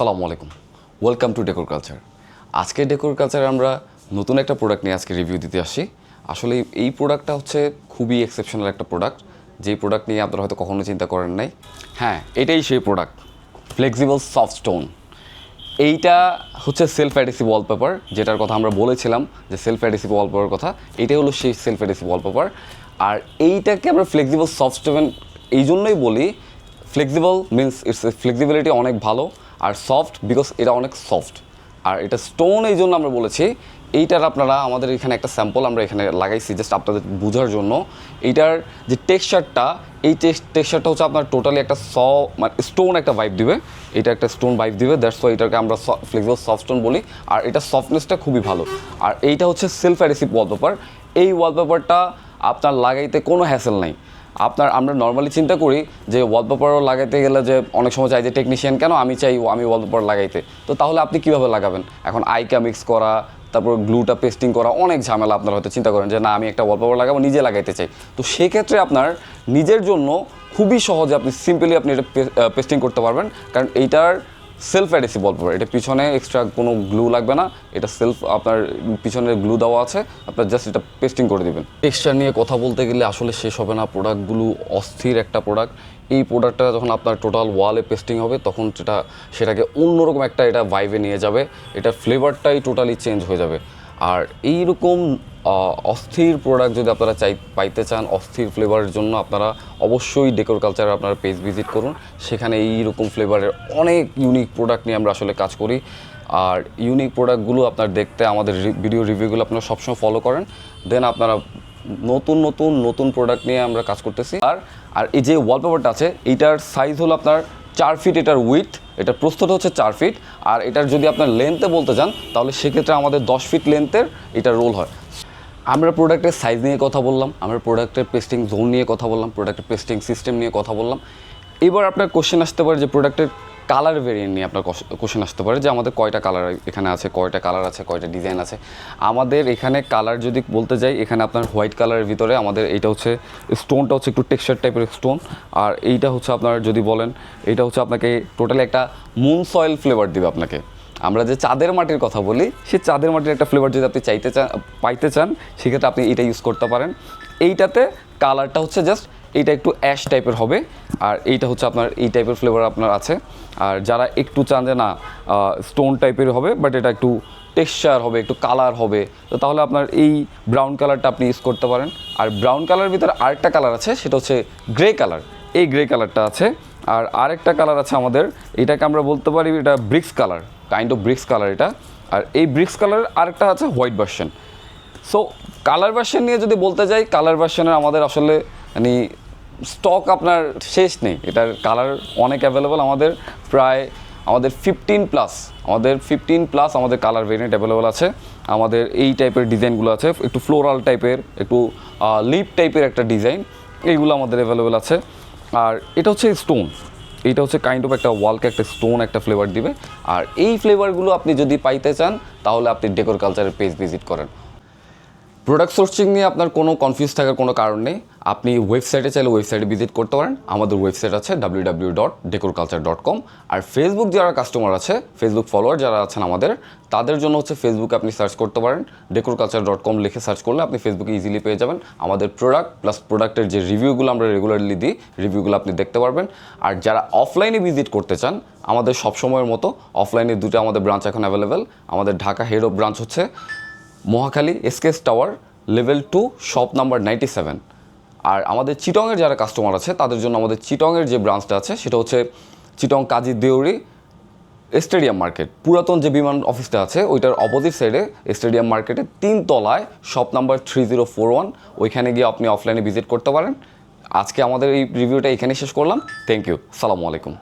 আসসালামু আলাইকুম, welcome to decor culture. আজকে ডেকোর কালচারে আমরা নতুন একটা প্রোডাক্ট নিয়ে আজকে রিভিউ দিতে আসছি। আসলে এই প্রোডাক্টটা হচ্ছে খুবই এক্সেপশনাল একটা প্রোডাক্ট, যেই প্রোডাক্ট নিয়ে আপনারা হয়তো কখনো চিন্তা করেন নাই। হ্যাঁ, এটাই সেই প্রোডাক্ট, ফ্লেক্সিবল সফট স্টোন। এইটা হচ্ছে সেলফ অ্যাডহেসিভ ওয়ালপেপার, যেটার কথা আমরা বলেছিলাম যে সেলফ অ্যাডহেসিভ ওয়ালপেপার কথা। এটাই হলো সেই সেলফ অ্যাডহেসিভ ওয়ালপেপার। আর এইটাকে আমরা ফ্লেক্সিবল সফট স্টোন এই জন্যই বলি। ফ্লেক্সিবল মিনস ইটস ফ্লেক্সিবিলিটি অনেক ভালো, আর সফট বিকজ এটা অনেক সফট। আর এটা স্টোন এই জন্য আমরা বলেছি। এইটার আপনারা আমাদের এখানে একটা স্যাম্পল আমরা এখানে লাগাইছি জাস্ট আপনাদের বোঝার জন্য। এইটার যে টেক্সচারটা, এই টেক্সচারটা হচ্ছে আপনার টোটালি একটা মানে স্টোন একটা ভাইব দিবে। এটা একটা স্টোন ভাইব দিবে, দ্যাটস ওয়াই এটাকে আমরা ফ্লেক্সিবল সফট স্টোন বলি। আর এটা সফটনেসটা খুবই ভালো। আর এইটা হচ্ছে সেলফ অ্যাডহেসিভ ওয়ালপেপার। এই ওয়ালপেপারটা আপনার লাগাইতে কোনো হ্যাসেল নাই। আমরা নর্মালি চিন্তা করি যে ওয়ালপেপারও লাগাইতে গেলে যে অনেক সময় চাই যে টেকনিশিয়ান কেন, আমি ওয়ালপেপার লাগাইতে। তো তাহলে আপনি কীভাবে লাগাবেন? এখন আইকা মিক্স করা, তারপর গ্লুটা পেস্টিং করা, অনেক ঝামেলা। আপনারা হয়তো চিন্তা করেন যে না, আমি একটা ওয়ালপেপার লাগাবো, নিজে লাগাইতে চাই। তো সেক্ষেত্রে আপনার নিজের জন্য খুবই সহজে আপনি সিম্পলি আপনি এটা পেস্টিং করতে পারবেন, কারণ এইটার সেলফ অ্যাডহেসিভ ওয়ালপেপার। এটা পিছনে এক্সট্রা কোনো গ্লু লাগবে না, এটা সেলফ আপনার পিছনে গ্লু দেওয়া আছে, আপনার জাস্ট এটা পেস্টিং করে দেবেন। টেক্সচার নিয়ে কথা বলতে গেলে আসলে শেষ হবে না। প্রোডাক্টগুলো অস্থির একটা প্রোডাক্ট। এই প্রোডাক্টটা যখন আপনার টোটাল ওয়ালে পেস্টিং হবে তখন সেটাকে অন্যরকম একটা এটা ভাইবে নিয়ে যাবে। এটার ফ্লেভারটাই টোটালি চেঞ্জ হয়ে যাবে। আর এইরকম অস্থির প্রোডাক্ট যদি আপনারা পাইতে চান, অস্থির ফ্লেভারের জন্য আপনারা অবশ্যই ডেকোর কালচারে আপনারা পেজ ভিজিট করুন। সেখানে এইরকম ফ্লেভারের অনেক ইউনিক প্রোডাক্ট নিয়ে আমরা আসলে কাজ করি। আর ইউনিক প্রোডাক্টগুলো আপনার দেখতে আমাদের ভিডিও রিভিউগুলো আপনারা সবসময় ফলো করেন, দেন আপনারা নতুন প্রোডাক্ট নিয়ে আমরা কাজ করতেছি। আর এই যে ওয়ালপেপারটা আছে, এইটার সাইজ হলো আপনার 4 ফিট, এটার উইথ, এটার প্রস্থটা হচ্ছে 4 ফিট। আর এটার যদি আপনার লেন্থে বলতে চান তাহলে সেক্ষেত্রে আমাদের 10 ফিট লেন্থের এটা রোল হয়। আমরা প্রোডাক্টের সাইজ নিয়ে কথা বললাম, আমরা প্রোডাক্টের পেস্টিং জোন নিয়ে কথা বললাম, প্রোডাক্টের পেস্টিং সিস্টেম নিয়ে কথা বললাম। এবার আপনার কোশ্চেন আসতে পারে যে প্রোডাক্টের কালার ভেরিয়েন্ট নিয়ে আপনার কোশ্চেন আসতে পারে যে আমাদের কয়টা কালার এখানে আছে, কয়টা কালার আছে, কয়টা ডিজাইন আছে। আমাদের এখানে কালার যদি বলতে যাই, এখানে আপনার হোয়াইট কালারের ভিতরে আমাদের এইটা হচ্ছে স্টোনটা হচ্ছে একটু টেক্সচার টাইপের স্টোন। আর এইটা হচ্ছে আপনার যদি বলেন, এইটা হচ্ছে আপনাকে টোটালি একটা মুন সয়েল ফ্লেভার দিবে আপনাকে। আমরা যে চাঁদের মাটির কথা বলি, সেই চাঁদের মাটির একটা ফ্লেভার যদি আপনি পাইতে চান সেক্ষেত্রে আপনি এইটা ইউজ করতে পারেন। এইটাতে কালারটা হচ্ছে জাস্ট এইটা একটু অ্যাশ টাইপের হবে, আর এইটা হচ্ছে আপনার এই টাইপের ফ্লেভার আপনার আছে। আর যারা একটু চান যে না স্টোন টাইপের হবে বাট এটা একটু টেক্সচার হবে, একটু কালার হবে, তো তাহলে আপনার এই ব্রাউন কালারটা আপনি ইউজ করতে পারেন। আর ব্রাউন কালারের ভিতরে আরেকটা কালার আছে, সেটা হচ্ছে গ্রে কালার। এই গ্রে কালারটা আছে। আর আরেকটা কালার আছে আমাদের, এটাকে আমরা বলতে পারি এটা bricks colour, kind of bricks colour এটা। আর এই ব্রিক্স কালার আরেকটা আছে white version. So colour version নিয়ে যদি বলতে যাই, কালার ভার্সনের আমাদের আসলে মানে স্টক আপনার শেষ নেই। এটার কালার অনেক অ্যাভেলেবল আমাদের, প্রায় আমাদের 15 প্লাস আমাদের কালার ভেরিয়েন্ট অ্যাভেলেবল আছে। আমাদের এই টাইপের ডিজাইনগুলো আছে, একটু ফ্লোরাল টাইপের, একটু লিপ টাইপের একটা ডিজাইন, এইগুলো আমাদের অ্যাভেলেবল আছে। আর এটা হচ্ছে স্টোন, এইটা হচ্ছে কাইন্ড অফ একটা ওয়ালকে একটা স্টোন একটা ফ্লেভার দিবে। আর এই ফ্লেভারগুলো আপনি যদি পাইতে চান তাহলে আপনি ডেকোর কালচারের পেজ ভিজিট করেন। প্রোডাক্ট সোর্সিং নিয়ে আপনার কোনো কনফিউজ থাকার কোনো কারণ নেই। আপনি ওয়েবসাইটে চাইলে ওয়েবসাইটে ভিজিট করতে পারেন। আমাদের ওয়েবসাইট আছে www.decorculture.com। আর ফেসবুক যারা কাস্টমার আছে, ফেসবুক ফলোয়ার যারা আছেন আমাদের, তাদের জন্য হচ্ছে ফেসবুকে আপনি সার্চ করতে পারেন, decorculture.com লিখে সার্চ করলে আপনি ফেসবুকে ইজিলি পেয়ে যাবেন আমাদের প্রোডাক্ট প্লাস প্রোডাক্টের যে রিভিউগুলো আমরা রেগুলারলি দিই, রিভিউগুলো আপনি দেখতে পারবেন। আর যারা অফলাইনে ভিজিট করতে চান, আমাদের সবসময়ের মতো অফলাইনে দুটো আমাদের ব্রাঞ্চ এখন অ্যাভেলেবেল। আমাদের ঢাকা হেড অফ ব্রাঞ্চ হচ্ছে Mohakhali SKS tower level 2 shop number 97। আর আমাদের চিটংয়ের যারা কাস্টমার আছে তাদের জন্য আমাদের চিটংয়ের যে ব্রাঞ্চটা আছে সেটা হচ্ছে চিটং কাজির দেউরি স্টেডিয়াম মার্কেট। পুরাতন যে বিমান অফিসটা আছে ওইটার অপোজিট সাইডে স্টেডিয়াম মার্কেটে 3 তলায় শপ নাম্বার 3041, ওইখানে গিয়ে আপনি অফলাইনে ভিজিট করতে পারেন। আজকে আমাদের এই রিভিউটা এখানেই শেষ করলাম। থ্যাংক ইউ, আসসালামু আলাইকুম।